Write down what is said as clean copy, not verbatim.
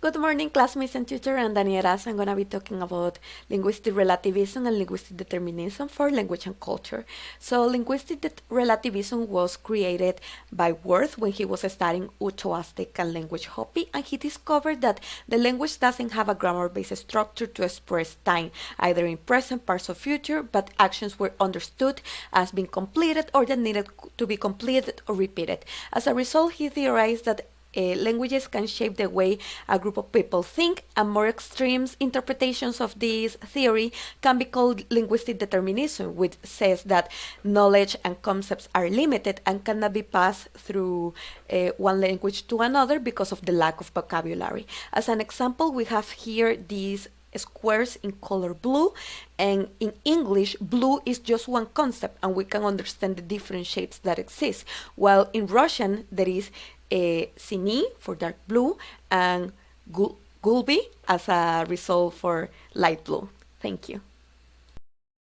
Good morning, classmates and teacher. I'm Daniela. So I'm going to be talking about linguistic relativism and linguistic determinism for language and culture. So linguistic relativism was created by Worth when he was studying Uto-Aztec and language Hopi, and he discovered that the language doesn't have a grammar-based structure to express time, either in present, past, or future, but actions were understood as being completed or that needed to be completed or repeated. As a result, he theorized that languages can shape the way a group of people think, and more extreme interpretations of this theory can be called linguistic determinism, which says that knowledge and concepts are limited and cannot be passed through one language to another because of the lack of vocabulary. As an example, we have here these squares in color blue, and in English blue is just one concept and we can understand the different shapes that exist, while in Russian there is a sini for dark blue and gulbi as a result for light blue. Thank you.